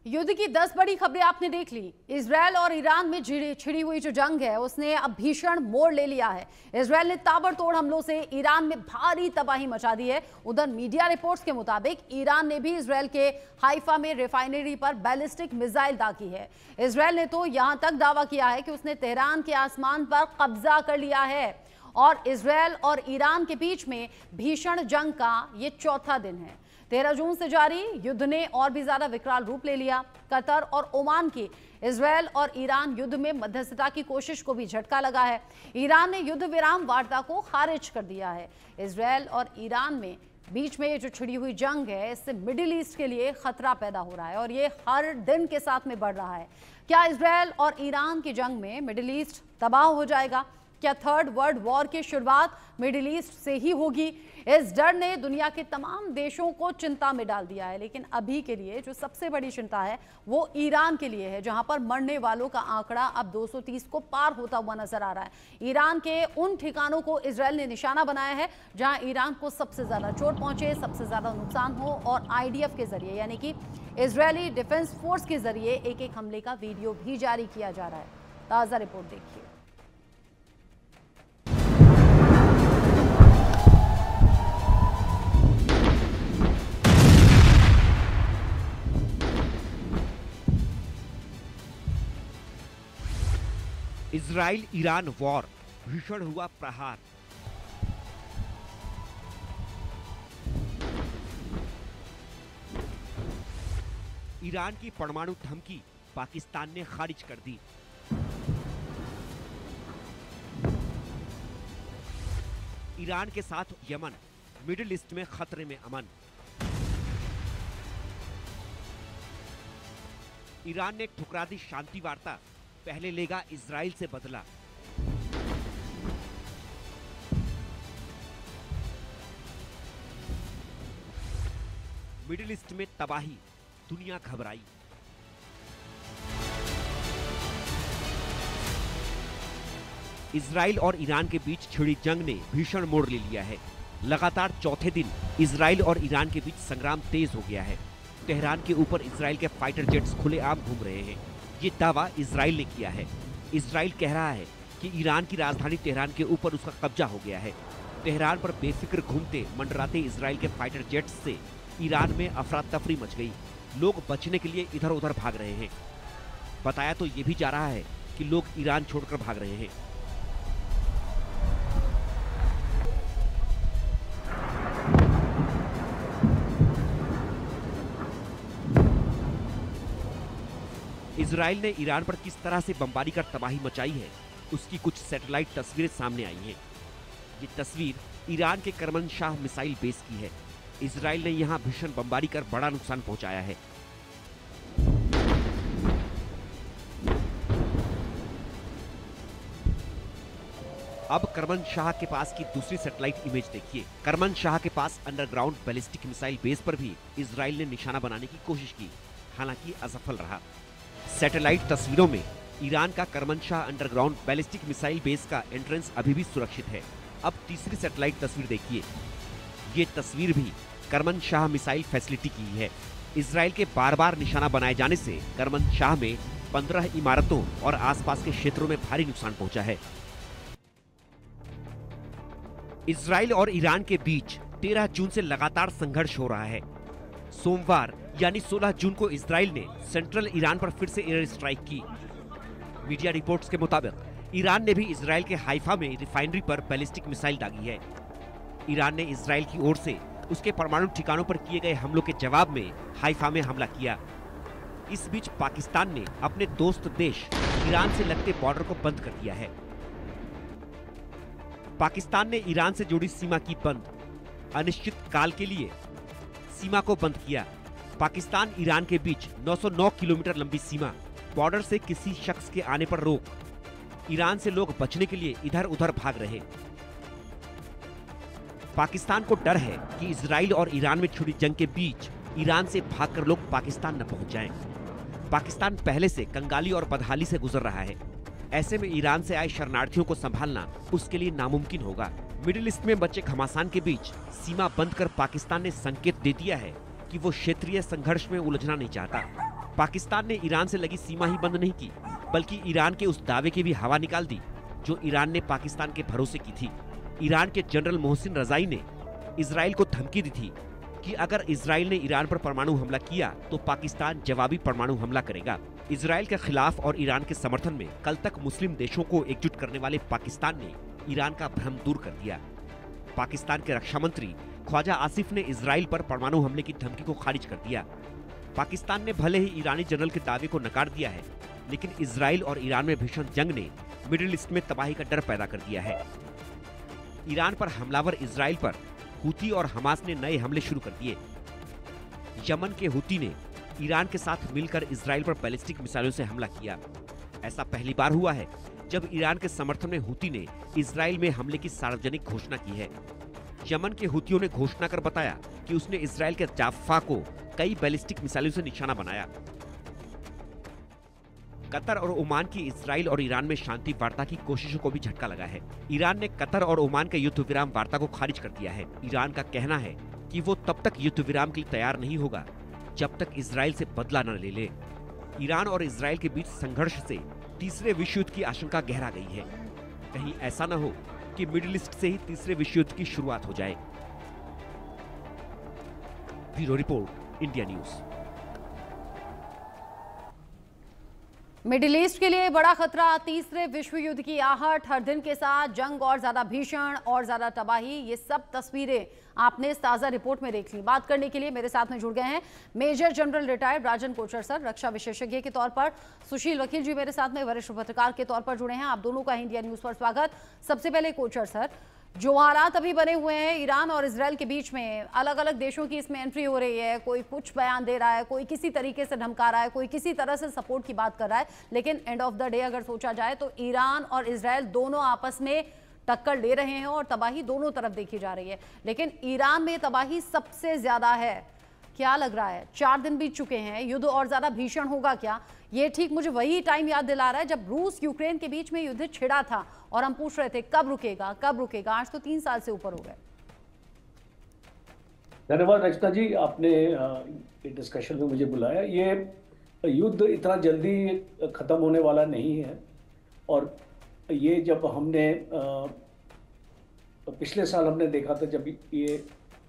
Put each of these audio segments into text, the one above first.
युद्ध की 10 बड़ी खबरें आपने देख ली। इजरायल और ईरान में छिड़ी हुई जो जंग है उसने अब भीषण मोड़ ले लिया है। इजरायल ने ताबड़तोड़ हमलों से ईरान में भारी तबाही मचा दी है। उधर मीडिया रिपोर्ट्स के मुताबिक ईरान ने भी इजरायल के हाइफा में रिफाइनरी पर बैलिस्टिक मिसाइल दागी है। इजरायल ने तो यहां तक दावा किया है कि उसने तेहरान के आसमान पर कब्जा कर लिया है और इजरायल और ईरान के बीच में भीषण जंग का ये चौथा दिन है। 13 जून से जारी युद्ध ने और भी ज्यादा विकराल रूप ले लिया। कतर और ओमान की इजरायल और ईरान युद्ध में मध्यस्थता की कोशिश को भी झटका लगा है। ईरान ने युद्ध विराम वार्ता को खारिज कर दिया है। इजरायल और ईरान में बीच में ये जो छिड़ी हुई जंग है इससे मिडिल ईस्ट के लिए खतरा पैदा हो रहा है और ये हर दिन के साथ में बढ़ रहा है। क्या इजरायल और ईरान की जंग में मिडिल ईस्ट तबाह हो जाएगा? क्या थर्ड वर्ल्ड वॉर की शुरुआत मिडिल ईस्ट से ही होगी? इस डर ने दुनिया के तमाम देशों को चिंता में डाल दिया है। लेकिन अभी के लिए जो सबसे बड़ी चिंता है वो ईरान के लिए है, जहां पर मरने वालों का आंकड़ा अब 230 को पार होता हुआ नजर आ रहा है। ईरान के उन ठिकानों को इजरायल ने निशाना बनाया है जहां ईरान को सबसे ज्यादा चोट पहुंचे, सबसे ज्यादा नुकसान हो और IDF के जरिए यानी कि इजरायली डिफेंस फोर्स के जरिए एक एक हमले का वीडियो भी जारी किया जा रहा है। ताजा रिपोर्ट देखिए। इजराइल ईरान वॉर, भीषण हुआ प्रहार। ईरान की परमाणु धमकी पाकिस्तान ने खारिज कर दी। ईरान के साथ यमन, मिडिल ईस्ट में खतरे में अमन। ईरान ने ठुकरा दी शांति वार्ता, पहले लेगा इजराइल से बदला। मिडिल ईस्ट में तबाही, दुनिया घबराई। इजराइल और ईरान के बीच छिड़ी जंग ने भीषण मोड़ ले लिया है। लगातार चौथे दिन इजराइल और ईरान के बीच संग्राम तेज हो गया है। तेहरान के ऊपर इजराइल के फाइटर जेट्स खुलेआम घूम रहे हैं। ये दावा इजराइल ने किया है। इजराइल कह रहा है कि ईरान की राजधानी तेहरान के ऊपर उसका कब्जा हो गया है। तेहरान पर बेफिक्र घूमते मंडराते इजराइल के फाइटर जेट्स से ईरान में अफरा तफरी मच गई। लोग बचने के लिए इधर उधर भाग रहे हैं। बताया तो ये भी जा रहा है कि लोग ईरान छोड़कर भाग रहे हैं। इजराइल ने ईरान पर किस तरह से बमबारी कर तबाही मचाई है, उसकी कुछ सैटेलाइट तस्वीरें सामने आई हैं। ये तस्वीर ईरान के करमनशाह मिसाइल बेस की है। इजराइल ने यहां भीषण बमबारी कर बड़ा नुकसान पहुंचाया है। अब करमनशाह के पास की दूसरी सैटेलाइट इमेज देखिए। करमनशाह के पास अंडरग्राउंड बैलिस्टिक मिसाइल बेस पर भी इजराइल ने निशाना बनाने की कोशिश की, हालांकि असफल रहा। सैटेलाइट तस्वीरों में ईरान का करमनशाह अंडरग्राउंड बैलिस्टिक मिसाइल बेस का एंट्रेंस अभी भी सुरक्षित है। अब तीसरी सैटेलाइट तस्वीर देखिए। ये तस्वीर भी करमनशाह मिसाइल फैसिलिटी की है। इजराइल के बार बार निशाना बनाए जाने से करमनशाह में 15 इमारतों और आसपास के क्षेत्रों में भारी नुकसान पहुंचा है। इजराइल और ईरान के बीच 13 जून से लगातार संघर्ष हो रहा है। सोमवार यानी 16 जून को इजराइल ने सेंट्रल ईरान पर फिर से एयर स्ट्राइक की। मीडिया रिपोर्ट्स के मुताबिक ईरान ने भी इजराइल के हाइफा में रिफाइनरी पर बैलिस्टिक मिसाइल दागी है। ईरान ने इजराइल की ओर से उसके परमाणु ठिकानों पर किए गए हमलों के जवाब में हाइफा में हमला किया। इस बीच पाकिस्तान ने अपने दोस्त देश ईरान से लगते बॉर्डर को बंद कर दिया है। पाकिस्तान ने ईरान से जुड़ी सीमा की बंद, अनिश्चित काल के लिए सीमा को बंद किया। पाकिस्तान ईरान के बीच 909 किलोमीटर लंबी सीमा, बॉर्डर से किसी शख्स के आने पर रोक। ईरान से लोग बचने के लिए इधर उधर भाग रहे। पाकिस्तान को डर है कि इजराइल और ईरान में छिड़ी जंग के बीच ईरान से भागकर लोग पाकिस्तान न पहुंच जाएं। पाकिस्तान पहले से कंगाली और बदहाली से गुजर रहा है। ऐसे में ईरान से आए शरणार्थियों को संभालना उसके लिए नामुमकिन होगा। मिडिल ईस्ट में बचे घमासान के बीच सीमा बंद कर पाकिस्तान ने संकेत दे दिया है कि वो क्षेत्रीय संघर्ष में उलझना नहीं चाहता। पाकिस्तान ने ईरान से लगी सीमा ही बंद नहीं की, बल्कि ईरान के उस दावे की भी हवा निकाल दी जो ईरान ने पाकिस्तान के भरोसे की थी। ईरान के जनरल मोहसिन रजाई ने इजराइल को धमकी दी थी कि अगर इजराइल ने ईरान पर परमाणु हमला किया तो पाकिस्तान जवाबी परमाणु हमला करेगा। इजराइल के खिलाफ और ईरान के समर्थन में कल तक मुस्लिम देशों को एकजुट करने वाले पाकिस्तान ने ईरान का भ्रम दूर कर दिया। पाकिस्तान के रक्षा मंत्री ख्वाजा आसिफ ने इजराइल पर परमाणु हमले की धमकी को खारिज कर दिया। पाकिस्तान ने भले ही ईरानी जनरल के दावे को नकार दिया है, लेकिन इजराइल और ईरान में भीषण जंग ने मिडिल ईस्ट में तबाही का डर पैदा कर दिया है। ईरान पर हमलावर इजराइल पर हुती और हमास ने नए हमले शुरू कर दिए। यमन के हुती ने ईरान के साथ मिलकर इजराइल पर बैलिस्टिक मिसाइलों से हमला किया। ऐसा पहली बार हुआ है जब ईरान के समर्थन में हुती ने इजराइल में हमले की सार्वजनिक घोषणा की है। यमन के हुतियों ने घोषणा कर बताया कि उसने इजराइल के जाफा को कई बैलिस्टिक मिसाइलों से निशाना बनाया। कतर और ओमान की इजराइल और ईरान में शांति वार्ता की कोशिशों को भी झटका लगा है। ईरान ने कतर और ओमान के युद्ध विराम वार्ता को खारिज कर दिया है। ईरान का कहना है कि वो तब तक युद्ध विराम के लिए तैयार नहीं होगा जब तक इजराइल से बदला न ले ले। ईरान और इजराइल के बीच संघर्ष से तीसरे विश्व युद्ध की आशंका गहरा गई है। कहीं ऐसा न हो कि मिडिल ईस्ट से ही तीसरे विश्व युद्ध की शुरुआत हो जाए। Bureau report, India news. Middle east के लिए बड़ा खतरा, तीसरे विश्व युद्ध की आहट, हर दिन के साथ जंग और ज्यादा भीषण और ज्यादा तबाही, ये सब तस्वीरें आपने इस ताजा रिपोर्ट में देख ली। बात करने के लिए मेरे साथ में जुड़ गए हैं मेजर जनरल रिटायर्ड राजन कोचर सर, रक्षा विशेषज्ञ के तौर पर सुशील वकील जी मेरे साथ में वरिष्ठ पत्रकार के तौर पर जुड़े हैं। आप दोनों का इंडिया न्यूज पर स्वागत। सबसे पहले कोचर सर, जो हालात अभी बने हुए हैं ईरान और इजराइल के बीच में, अलग अलग देशों की इसमें एंट्री हो रही है, कोई कुछ बयान दे रहा है, कोई किसी तरीके से धमका रहा है, कोई किसी तरह से सपोर्ट की बात कर रहा है, लेकिन एंड ऑफ द डे अगर सोचा जाए तो ईरान और इजराइल दोनों आपस में टक्कर ले रहे हैं और तबाही दोनों तरफ देखी जा रही है। लेकिन ईरान में तबाही सबसे ज्यादा है। क्या लग रहा है, 4 दिन बीत चुके हैं, युद्ध और ज्यादा भीषण होगा क्या? ये ठीक मुझे वही टाइम याद दिला रहा है जब रूस यूक्रेन के बीच में युद्ध छिड़ा था और हम पूछ रहे थे कब रुकेगा कब रुकेगा। आज तो 3 साल से ऊपर हो गए। धन्यवाद रचना जी, आपने डिस्कशन में मुझे बुलाया। ये युद्ध इतना जल्दी खत्म होने वाला नहीं है और ये जब हमने पिछले साल हमने देखा था जब ये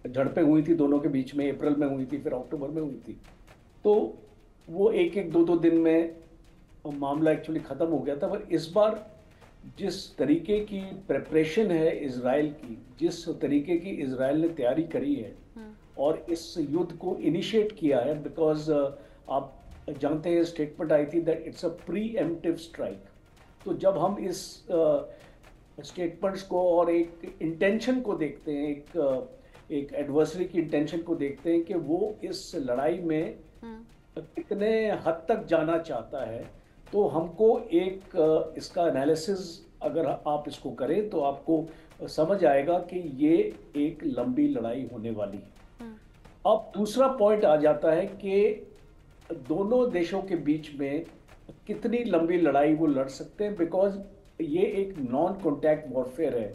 झड़पें हुई थी दोनों के बीच में, अप्रैल में हुई थी, फिर अक्टूबर में हुई थी, तो वो एक 2 दिन में मामला एक्चुअली ख़त्म हो गया था। पर इस बार जिस तरीके की प्रिपरेशन है इजराइल की, जिस तरीके की इजराइल ने तैयारी करी है और इस युद्ध को इनिशिएट किया है, बिकॉज आप जानते हैं स्टेटमेंट आई थी that it's a pre-emptive strike. तो जब हम इस स्टेटमेंट्स को और एक इंटेंशन को देखते हैं, एक एडवर्सरी की इंटेंशन को देखते हैं कि वो इस लड़ाई में कितने हद तक जाना चाहता है, तो हमको एक इसका एनालिसिस अगर आप इसको करें तो आपको समझ आएगा कि ये एक लंबी लड़ाई होने वाली है। अब दूसरा पॉइंट आ जाता है कि दोनों देशों के बीच में कितनी लंबी लड़ाई वो लड़ सकते हैं, बिकॉज ये एक नॉन कॉन्टैक्ट वॉरफेयर है।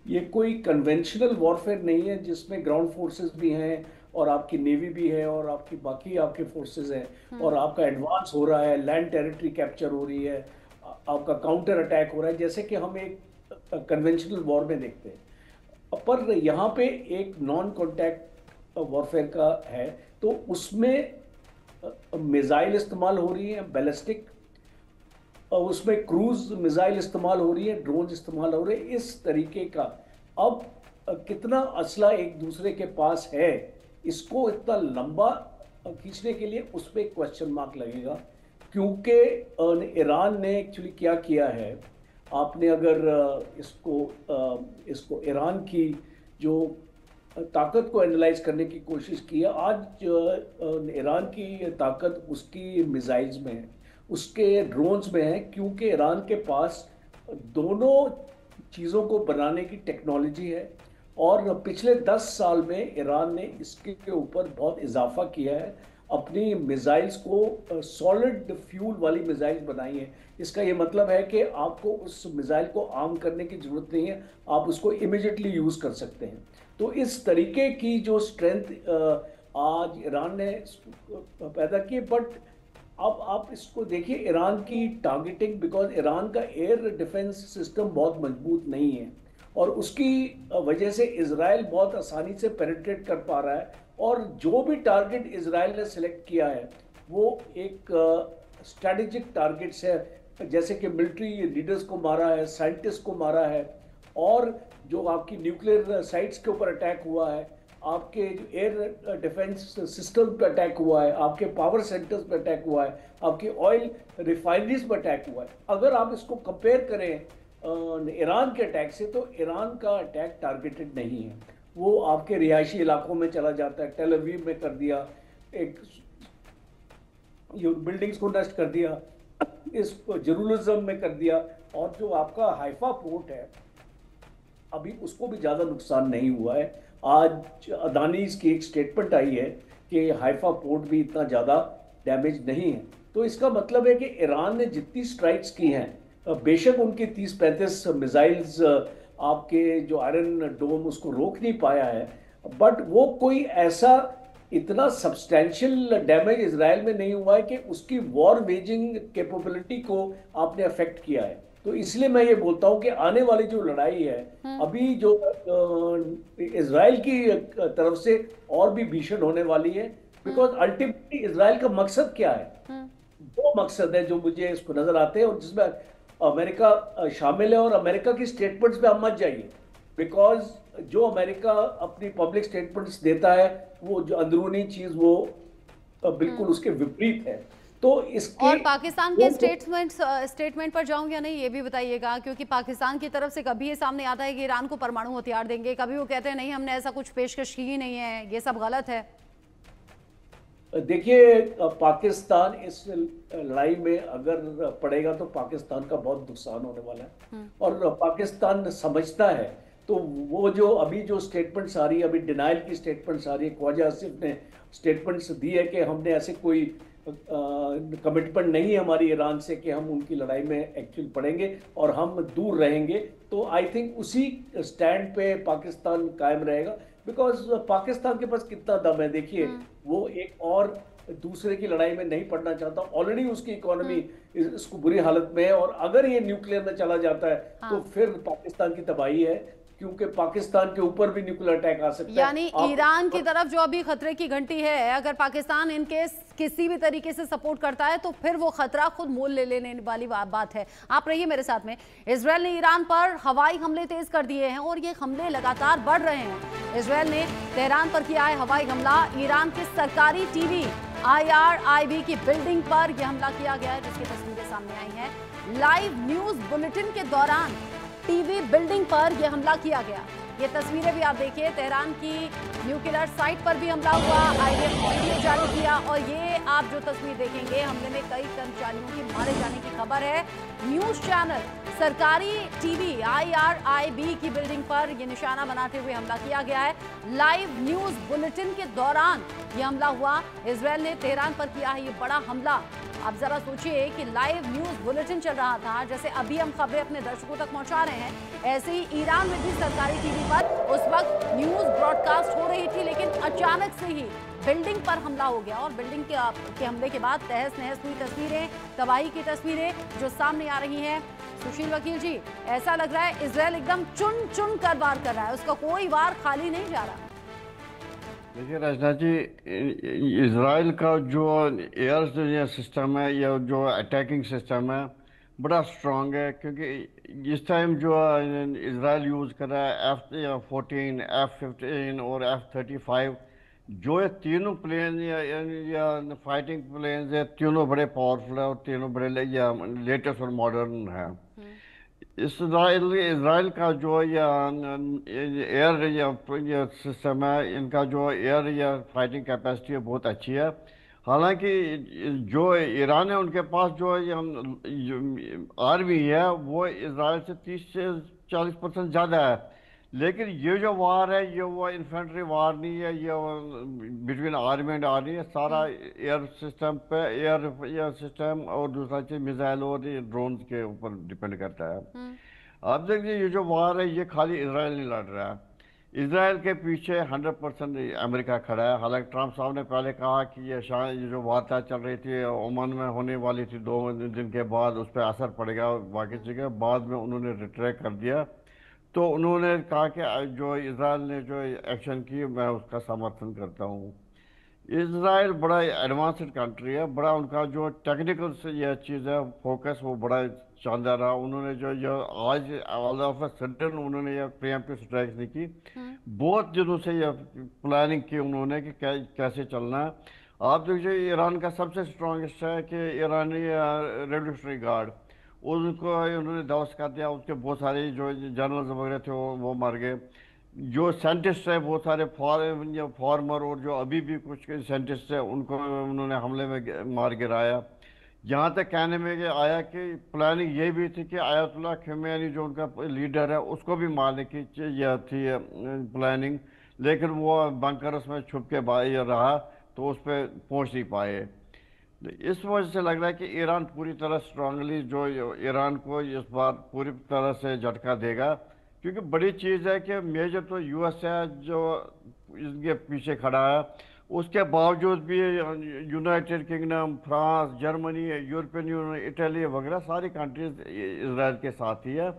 ये कोई कन्वेंशनल वॉरफेयर नहीं है जिसमें ग्राउंड फोर्सेस भी हैं और आपकी नेवी भी है और आपकी बाकी आपके फोर्सेस हैं और आपका एडवांस हो रहा है, लैंड टेरिटरी कैप्चर हो रही है, आपका काउंटर अटैक हो रहा है, जैसे कि हम एक कन्वेंशनल वॉर में देखते हैं। पर यहाँ पे एक नॉन कॉन्टैक्ट वॉरफेयर का है, तो उसमें मिसाइल इस्तेमाल हो रही है, बैलिस्टिक, उसमें क्रूज मिसाइल इस्तेमाल हो रही है, ड्रोन इस्तेमाल हो रहे हैं, इस तरीके का। अब कितना असला एक दूसरे के पास है, इसको इतना लंबा खींचने के लिए उस पर क्वेश्चन मार्क लगेगा, क्योंकि ईरान ने एक्चुअली क्या किया है। आपने अगर इसको ईरान की जो ताकत को एनालाइज करने की कोशिश की है, आज ईरान की ताकत उसकी मिसाइल्स में है, उसके ड्रोन्स में है, क्योंकि ईरान के पास दोनों चीज़ों को बनाने की टेक्नोलॉजी है और पिछले 10 साल में ईरान ने इसके ऊपर बहुत इजाफा किया है, अपनी मिसाइल्स को सॉलिड फ्यूल वाली मिसाइल्स बनाई है। इसका ये मतलब है कि आपको उस मिसाइल को आर्म करने की ज़रूरत नहीं है, आप उसको इमीडिएटली यूज़ कर सकते हैं। तो इस तरीके की जो स्ट्रेंथ आज ईरान ने पैदा की, बट अब आप इसको देखिए, ईरान की टारगेटिंग, बिकॉज ईरान का एयर डिफेंस सिस्टम बहुत मजबूत नहीं है और उसकी वजह से इजराइल बहुत आसानी से पेनिट्रेट कर पा रहा है। और जो भी टारगेट इजराइल ने सिलेक्ट किया है वो एक स्ट्रेटेजिक टारगेट्स है, जैसे कि मिलिट्री लीडर्स को मारा है, साइंटिस्ट को मारा है, और जो आपकी न्यूक्लियर साइट्स के ऊपर अटैक हुआ है, आपके जो एयर डिफेंस सिस्टम पे अटैक हुआ है, आपके पावर सेंटर्स पे अटैक हुआ है, आपके ऑयल रिफाइनरीज पे अटैक हुआ है। अगर आप इसको कंपेयर करें ईरान के अटैक से, तो ईरान का अटैक टारगेटेड नहीं है, वो आपके रिहायशी इलाकों में चला जाता है। टेल अवीव में कर दिया, एक बिल्डिंग्स को नष्ट कर दिया, इस जेरूसलम में कर दिया, और जो आपका हाइफा पोर्ट है अभी उसको भी ज़्यादा नुकसान नहीं हुआ है। आज अदानी की एक स्टेटमेंट आई है कि हाइफा पोर्ट भी इतना ज़्यादा डैमेज नहीं है। तो इसका मतलब है कि ईरान ने जितनी स्ट्राइक्स की हैं, बेशक उनकी 30-35 मिसाइल्स आपके जो आयरन डोम उसको रोक नहीं पाया है, बट वो कोई ऐसा इतना सब्सटैंशियल डैमेज इजराइल में नहीं हुआ है कि उसकी वॉर वेजिंग कैपेबिलिटी को आपने अफेक्ट किया है। तो इसलिए मैं ये बोलता हूं कि आने वाली जो लड़ाई है अभी जो इजराइल की तरफ से और भी भीषण होने वाली है, बिकॉज अल्टीमेटली इजराइल का मकसद क्या है? दो मकसद है जो मुझे इसको नजर आते हैं और जिसमें अमेरिका शामिल है। और अमेरिका की स्टेटमेंट्स पे आप मत जाइए, बिकॉज जो अमेरिका अपनी पब्लिक स्टेटमेंट्स देता है वो जो अंदरूनी चीज वो बिल्कुल उसके विपरीत है। तो इसके और पाकिस्तान के स्टेटमेंट पर जाऊं या नहीं ये भी बताइएगा, क्योंकि पाकिस्तान की तरफ से कभी ये सामने आता है कि ईरान को परमाणु हथियार देंगे, कभी वो कहते हैं नहीं हमने ऐसा कुछ पेशकश की ही नहीं है, ये सब गलत है। देखिए, पाकिस्तान इस लड़ाई में अगर पड़ेगा तो पाकिस्तान का बहुत नुकसान होने वाला है, और पाकिस्तान समझता है। तो वो जो अभी जो स्टेटमेंट्स आ रही है, अभी डिनाइल की स्टेटमेंट्स आ रही है, ख्वाजा आसिफ ने स्टेटमेंट्स दी है कि हमने ऐसे कोई कमिटमेंट नहीं है हमारी ईरान से कि हम उनकी लड़ाई में एक्चुअल पड़ेंगे और हम दूर रहेंगे। तो आई थिंक उसी स्टैंड पे पाकिस्तान कायम रहेगा, बिकॉज पाकिस्तान के पास कितना दम है। देखिए, वो एक और दूसरे की लड़ाई में नहीं पड़ना चाहता, ऑलरेडी उसकी इकोनॉमी इसको बुरी हालत में है, और अगर ये न्यूक्लियर में चला जाता है तो फिर पाकिस्तान की तबाही है, क्योंकि पाकिस्तान के ऊपर भी न्यूक्लियर अटैक आ सकता है। यानी ईरान की तरफ जो अभी खतरे की घंटी है, अगर पाकिस्तान इनके किसी भी तरीके से सपोर्ट करता है तो फिर वो खतरा खुद मोल ले लेने वाली बात है। आप रहिए मेरे साथ में। इजरायल ने ईरान पर हवाई हमले तेज कर दिए हैं और ये हमले लगातार बढ़ रहे हैं। इजरायल ने तेहरान पर किया है हवाई हमला। ईरान के सरकारी टीवी IRIB की बिल्डिंग पर यह हमला किया गया है, जिसकी तस्वीरें सामने आई हैं। लाइव न्यूज बुलेटिन के दौरान टीवी बिल्डिंग पर यह हमला किया गया। ये तस्वीरें भी आप देखिए, तेहरान की न्यूक्लियर साइट पर भी हमला हुआ, IDF ने वीडियो जारी किया, और ये आप जो तस्वीर देखेंगे, हमले में कई कर्मचारियों के मारे जाने की खबर है। न्यूज चैनल सरकारी टीवी IRIB की बिल्डिंग पर यह निशाना बनाते हुए हमला किया गया है। लाइव न्यूज बुलेटिन के दौरान यह हमला हुआ। इजरायल ने तेहरान पर किया है ये बड़ा हमला। आप जरा सोचिए कि लाइव न्यूज बुलेटिन चल रहा था, जैसे अभी हम खबरें अपने दर्शकों तक पहुंचा रहे हैं, ऐसे ही ईरान में भी सरकारी टीवी पर उस वक्त न्यूज ब्रॉडकास्ट हो रही थी, लेकिन अचानक से ही बिल्डिंग पर हमला हो गया और बिल्डिंग के हमले के बाद तहस नहस हुई तस्वीरें, तबाही की तस्वीरें जो सामने आ रही हैं। सुशील वकील जी, ऐसा लग रहा है इजरायल एकदम चुन चुन कर वार कर रहा है, उसका कोई वार खाली नहीं जा रहा। देखिए रचना जी, इजराइल का जो एयर सिस्टम है या जो अटैकिंग सिस्टम है बड़ा स्ट्रांग है, क्योंकि इस टाइम जो इजराइल यूज़ कर रहा है F-14, F-15 और F-35, जो ये तीनों प्लेन या फाइटिंग प्लेन है, तीनों बड़े पावरफुल है और तीनों बड़े लेटेस्ट और मॉडर्न है। इजराइल का जो एयर या सिस्टम है, इनका जो एयर या फाइटिंग कैपेसिटी है बहुत अच्छी है। हालांकि जो ईरान है उनके पास जो आर्मी है वो इजराइल से 30 से 40% ज़्यादा है, लेकिन ये जो वार है ये वो इन्फेंट्री वार नहीं है, ये बिटवीन आर्मी एंड आर्मी है। सारा एयर सिस्टम पे एयर सिस्टम और दूसरा चीज मिसाइल और ड्रोन के ऊपर डिपेंड करता है। आप देखिए, ये जो वार है ये खाली इजराइल नहीं लड़ रहा है, इसराइल के पीछे 100% अमेरिका खड़ा है। हालांकि ट्रंप साहब ने पहले कहा कि ये जो वार्ता चल रही थी ओमान में होने वाली थी 2 दिन के बाद उस पर असर पड़ेगा बाकी जगह, बाद में उन्होंने रिट्रैक्ट कर दिया। तो उन्होंने कहा कि जो इसराइल ने जो एक्शन की मैं उसका समर्थन करता हूँ। इसराइल बड़ा एडवांस्ड कंट्री है, बड़ा उनका जो टेक्निकल से यह चीज़ है फोकस वो बड़ा शानदार रहा। उन्होंने जो आज ऑल ऑफ अ सडन उन्होंने ये प्रीएम्प्टिव स्ट्राइक नहीं की, बहुत दिनों से यह प्लानिंग की उन्होंने कि कैसे चलना है। आप देखिए ईरान का सबसे स्ट्रॉन्गेस्ट है कि ईरानी रेवोल्यूशनरी गार्ड, उनको उन्होंने ध्वस्त कर दिया। उसके बहुत सारे जो जनरल्स वगैरह थे वो मर गए। जो साइंटिस्ट है बहुत सारे फार्मर और जो अभी भी कुछ साइंटिस्ट है उनको उन्होंने हमले में मार गिराया। यहाँ तक कहने में आया कि प्लानिंग ये भी थी कि आयतुल्लाह खमेनी जो उनका लीडर है उसको भी मारने की यह थी प्लानिंग, लेकिन वो बंकर्स में छुप के रहा तो उस पर पहुँच नहीं पाए। इस वजह से लग रहा है कि ईरान पूरी तरह स्ट्रांगली जो ईरान को इस बार पूरी तरह से झटका देगा, क्योंकि बड़ी चीज़ है कि मेजर तो यूएस है जो इसके पीछे खड़ा है, उसके बावजूद भी United kingdom, France, Germany, European union, Italy वगैरह सारी कंट्रीज इसराइल के साथ ही है।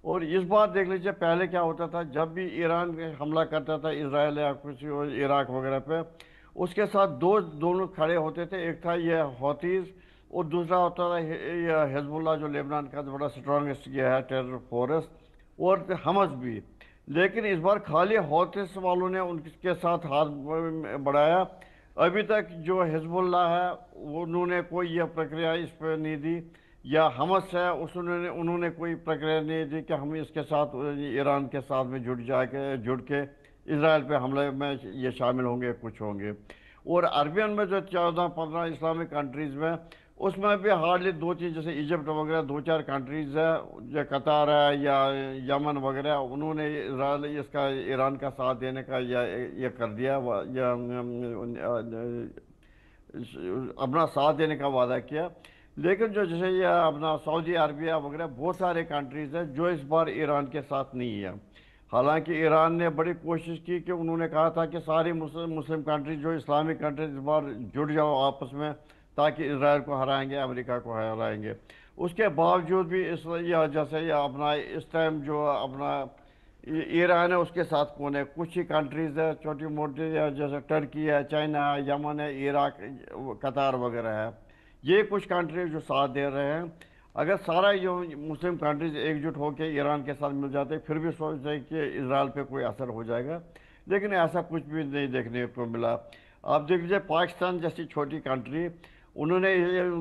और इस बार देख लीजिए पहले क्या होता था, जब भी ईरान हमला करता था इसराइल या कुछ इराक वगैरह पे, उसके साथ दोनों खड़े होते थे। एक था ये हौतीज़ और दूसरा होता था ये हिजबुल्लाह जो लेबनान का बड़ा स्ट्रॉन्गेस्ट ये है टेरर फोर्स, और हमस भी। लेकिन इस बार खाली हौतीस वालों ने उनके साथ हाथ बढ़ाया। अभी तक जो हिजबुल्लाह है उन्होंने कोई यह प्रक्रिया इस पर नहीं दी, या हमस है उन्होंने कोई प्रक्रिया नहीं दी कि हम इसके साथ ईरान के साथ में जुड़ के इसराइल पे हमले में ये शामिल होंगे कुछ होंगे। और अरबियन में जो 14-15 इस्लामिक कंट्रीज़ में उसमें भी हार्डली 2-3 जैसे इजिप्ट वगैरह 2-4 कंट्रीज़ है, जो कतार है या यमन वगैरह, उन्होंने इसराइल इसका ईरान का साथ देने का या ये कर दिया या अपना साथ देने का वादा किया। लेकिन जो जैसे ये अपना सऊदी अरबिया वगैरह बहुत सारे कंट्रीज़ हैं जो इस बार ईरान के साथ नहीं है। हालांकि ईरान ने बड़ी कोशिश की कि उन्होंने कहा था कि सारी मुस्लिम कंट्रीज जो इस्लामिक कंट्रीज इस बार जुड़ जाओ आपस में ताकि इसराइल को हराएंगे, अमेरिका को हराएंगे। उसके बावजूद भी इस जैसे ये अपना इस टाइम जो अपना ईरान है उसके साथ कौन है, कुछ ही कंट्रीज़ है छोटी मोटी जैसे टर्की है, चाइना है, यमन है, इराक, कतार वगैरह है, ये कुछ कंट्रीज जो साथ दे रहे हैं। अगर सारा जो मुस्लिम कंट्रीज एकजुट होकर ईरान के साथ मिल जाते फिर भी सोचते हैं कि इसराइल पे कोई असर हो जाएगा, लेकिन ऐसा कुछ भी नहीं देखने को मिला। आप देख लीजिए पाकिस्तान जैसी छोटी कंट्री, उन्होंने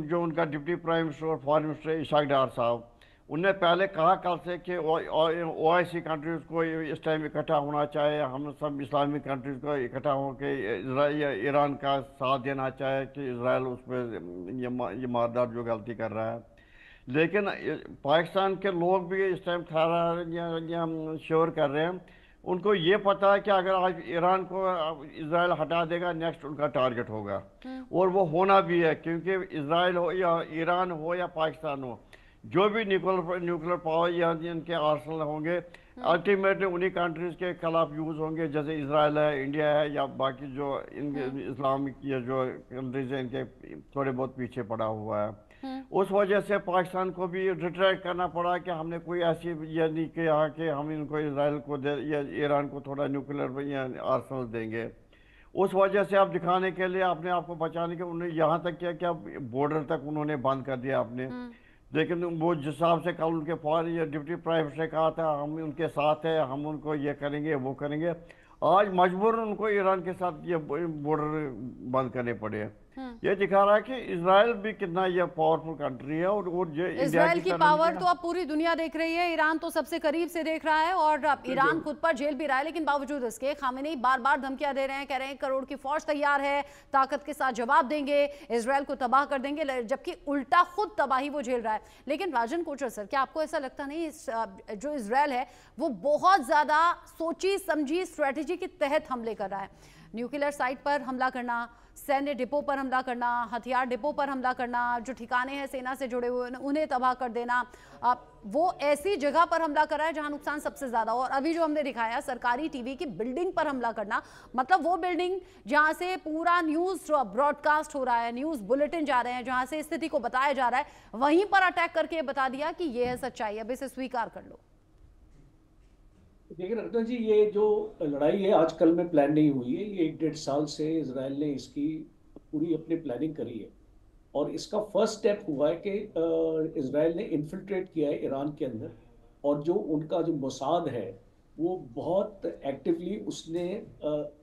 जो उनका डिप्टी प्राइम मिनिस्टर और फॉरेन मिनिस्टर इशाक डार साहब, उनने पहले कहा कल से कि OIC कंट्रीज़ को इस टाइम इकट्ठा होना चाहिए, हम सब इस्लामिक कंट्रीज़ को इकट्ठा होकर ईरान का साथ देना चाहिए कि इसराइल उस पर ये मारदार जो गलती कर रहा है। लेकिन पाकिस्तान के लोग भी इस टाइम श्योर कर रहे हैं, उनको ये पता है कि अगर आज ईरान को इसराइल हटा देगा नेक्स्ट उनका टारगेट होगा, और वो होना भी है, क्योंकि इसराइल हो या ईरान हो या पाकिस्तान हो, जो भी न्यूक्लियर पावर या इनके आर्सेनल होंगे अल्टीमेटली उन्हीं कंट्रीज़ के खिलाफ यूज़ होंगे, जैसे इसराइल है, इंडिया है या बाकी जो इनके इस्लामिक या जो कंट्रीज हैं इनके थोड़े बहुत पीछे पड़ा हुआ है। उस वजह से पाकिस्तान को भी रिट्रैक्ट करना पड़ा कि हमने कोई ऐसी ये नहीं किया कि हम इनको इसराइल को या ईरान को थोड़ा न्यूक्लियर या आर्सेनल देंगे। उस वजह से आप दिखाने के लिए अपने आप को बचाने के उन्होंने यहाँ तक किया कि अब बॉर्डर तक उन्होंने बंद कर दिया आपने। लेकिन वो जिस हिसाब से कल उनके फॉरेन डिप्टी प्राइम मिनिस्टर ने कहा था हम उनके साथ हैं, हम उनको ये करेंगे वो करेंगे, आज मजबूरन उनको ईरान के साथ ये बॉर्डर बंद करने पड़े। ये दिखा रहा है कि इसराइल भी कितना ये पावरफुल कंट्री है, और ये इसराइल की पावर तो अब पूरी दुनिया देख रही है, ईरान तो सबसे करीब से देख रहा है, और अब ईरान खुद पर जेल भी रहा है। लेकिन बावजूद इसके खामेनी बार बार धमकियां दे रहे हैं, कह रहे हैं करोड़ की फौज तैयार है, ताकत के साथ जवाब देंगे, इसराइल को तबाह कर देंगे, जबकि उल्टा खुद तबाही वो झेल रहा है। लेकिन राजन कोचर सर, क्या आपको ऐसा लगता नहीं जो इसराइल है वो बहुत ज्यादा सोची समझी स्ट्रेटेजी के तहत हमले कर रहा है? न्यूक्लियर साइट पर हमला करना, सैन्य डिपो पर हमला करना, हथियार डिपो पर हमला करना, जो ठिकाने हैं सेना से जुड़े हुए उन्हें तबाह कर देना, वो ऐसी जगह पर हमला कर रहा है जहां नुकसान सबसे ज्यादा। और अभी जो हमने दिखाया सरकारी टीवी की बिल्डिंग पर हमला करना, मतलब वो बिल्डिंग जहां से पूरा न्यूज ब्रॉडकास्ट हो रहा है, न्यूज बुलेटिन जा रहे हैं, जहां से स्थिति को बताया जा रहा है, वहीं पर अटैक करके बता दिया कि ये है सच्चाई, अब इसे स्वीकार कर लो। देखिए रत्ना जी, ये जो लड़ाई है आज कल में प्लान नहीं हुई है, ये 1-1.5 साल से इसराइल ने इसकी पूरी अपनी प्लानिंग करी है। और इसका फर्स्ट स्टेप हुआ है कि इसराइल ने इन्फिल्ट्रेट किया है ईरान के अंदर, और जो उनका जो मोसाद है वो बहुत एक्टिवली उसने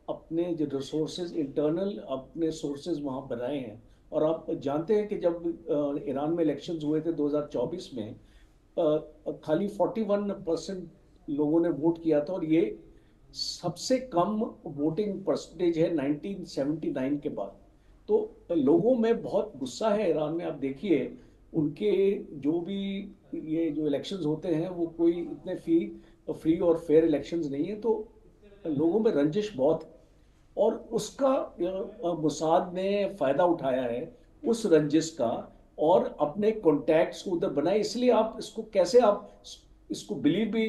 अपने जो रिसोर्सेज इंटरनल अपने सोर्सेज वहाँ बनाए हैं। और आप जानते हैं कि जब ईरान में इलेक्शंस हुए थे 2024 में, खाली 41% लोगों ने वोट किया था, और ये सबसे कम वोटिंग परसेंटेज है 1979 के बाद। तो लोगों में बहुत गुस्सा है ईरान में। आप देखिए उनके जो भी ये जो इलेक्शंस होते हैं वो कोई इतने फ्री और फेयर इलेक्शंस नहीं है, तो लोगों में रंजिश बहुत है। और उसका मोसाद ने फायदा उठाया है उस रंजिश का, और अपने कॉन्टैक्ट्स को उधर बनाए। इसलिए आप इसको कैसे आप इसको बिलीव भी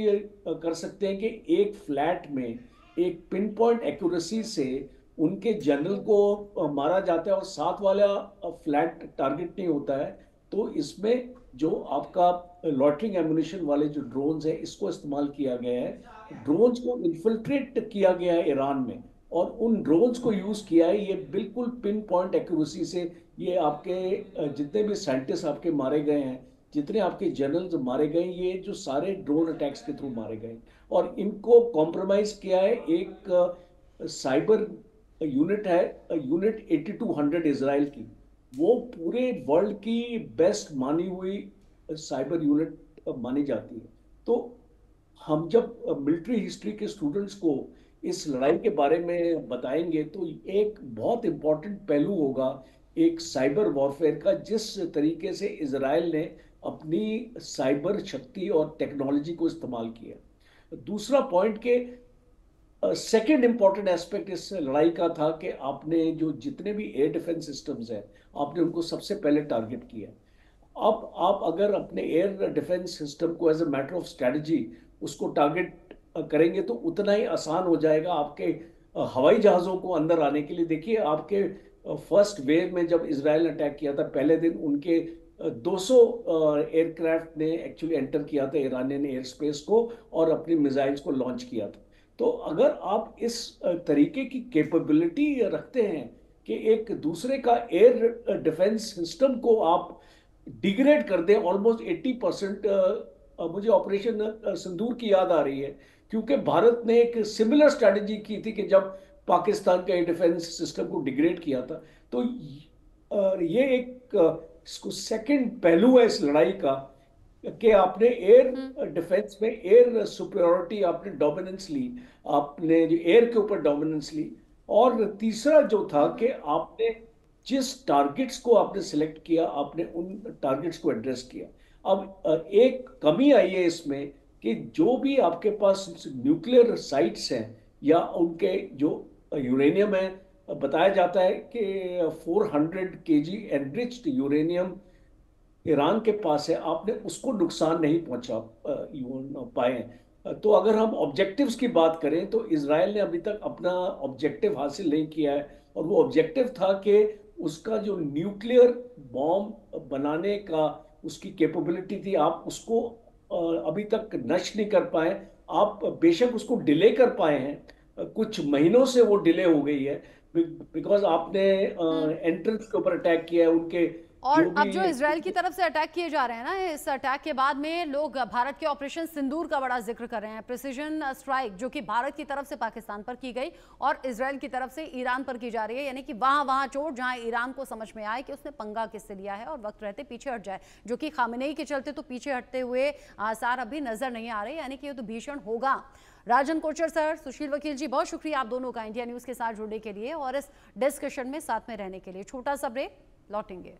कर सकते हैं कि एक फ्लैट में एक पिन पॉइंट एक्यूरेसी से उनके जनरल को मारा जाता है और साथ वाला फ्लैट टारगेट नहीं होता है। तो इसमें जो आपका लॉटरिंग एमुनिशन वाले जो ड्रोन्स है इसको इस्तेमाल किया गया है। ड्रोन्स को इन्फिल्ट्रेट किया गया है ईरान में, और उन ड्रोन्स को यूज किया है ये बिल्कुल पिन पॉइंट एक्यूरेसी से। ये आपके जितने भी साइंटिस्ट आपके मारे गए हैं, जितने आपके जनरल्स मारे गए, ये जो सारे ड्रोन अटैक्स के थ्रू मारे गए। और इनको कॉम्प्रोमाइज किया है एक साइबर यूनिट है, यूनिट 8200 इजराइल की, वो पूरे वर्ल्ड की बेस्ट मानी हुई साइबर यूनिट मानी जाती है। तो हम जब मिलिट्री हिस्ट्री के स्टूडेंट्स को इस लड़ाई के बारे में बताएंगे तो एक बहुत इंपॉर्टेंट पहलू होगा एक साइबर वॉरफेयर का, जिस तरीके से इजराइल ने अपनी साइबर शक्ति और टेक्नोलॉजी को इस्तेमाल किया। दूसरा पॉइंट के सेकेंड इंपॉर्टेंट एस्पेक्ट इस लड़ाई का था कि आपने जो जितने भी एयर डिफेंस सिस्टम्स हैं आपने उनको सबसे पहले टारगेट किया। अब आप अगर अपने एयर डिफेंस सिस्टम को as a matter of strategy उसको टारगेट करेंगे तो उतना ही आसान हो जाएगा आपके हवाई जहाज़ों को अंदर आने के लिए। देखिए आपके फर्स्ट वेव में जब इसराइल ने अटैक किया था, पहले दिन उनके 200 एयरक्राफ्ट ने एक्चुअली एंटर किया था ईरानियन एयर स्पेस को और अपनी मिसाइल्स को लॉन्च किया था। तो अगर आप इस तरीके की कैपेबिलिटी रखते हैं कि एक दूसरे का एयर डिफेंस सिस्टम को आप डिग्रेड कर दें ऑलमोस्ट 80%, मुझे ऑपरेशन सिंदूर की याद आ रही है, क्योंकि भारत ने एक सिमिलर स्ट्रैटेजी की थी कि जब पाकिस्तान का एयर डिफेंस सिस्टम को डिग्रेड किया था। तो ये एक इसको सेकंड पहलू है इस लड़ाई का कि आपने एयर डिफेंस में एयर सुपीरियरिटी, आपने डोमिनेंस ली, आपने जो एयर के ऊपर डोमिनेंस ली। और तीसरा जो था कि आपने जिस टारगेट्स को आपने सिलेक्ट किया आपने उन टारगेट्स को एड्रेस किया। अब एक कमी आई है इसमें कि जो भी आपके पास न्यूक्लियर साइट्स हैं या उनके जो यूरेनियम है, बताया जाता है कि 400 kg एनरिच्ड यूरेनियम ईरान के पास है, आपने उसको नुकसान नहीं पहुंचा पाए। तो अगर हम ऑब्जेक्टिव्स की बात करें तो इसराइल ने अभी तक अपना ऑब्जेक्टिव हासिल नहीं किया है, और वो ऑब्जेक्टिव था कि उसका जो न्यूक्लियर बॉम्ब बनाने का उसकी कैपेबिलिटी थी, आप उसको अभी तक नष्ट नहीं कर पाए। आप बेशक उसको डिले कर पाए हैं, कुछ महीनों से वो डिले हो गई है बिकॉज आपने एंट्रेंस के ऊपर अटैक किया है उनके। और अब जो इजराइल की तरफ से अटैक किए जा रहे हैं ना, इस अटैक के बाद में लोग भारत के ऑपरेशन सिंदूर का बड़ा जिक्र कर रहे हैं। प्रिसीजन स्ट्राइक जो कि भारत की तरफ से पाकिस्तान पर की गई और इजराइल की तरफ से ईरान पर की जा रही है, यानी कि वहां चोट जहां ईरान को समझ में आए कि उसने पंगा किससे लिया है और वक्त रहते पीछे हट जाए, जो कि खामेनेई के चलते तो पीछे हटते हुए आसार अभी नजर नहीं आ रहे, यानी कि ये तो भीषण होगा। राजन कोचर सर, सुशील वकील जी, बहुत शुक्रिया आप दोनों का इंडिया न्यूज के साथ जुड़ने के लिए और इस डिस्कशन में साथ में रहने के लिए। छोटा सा ब्रेक, लौटेंगे।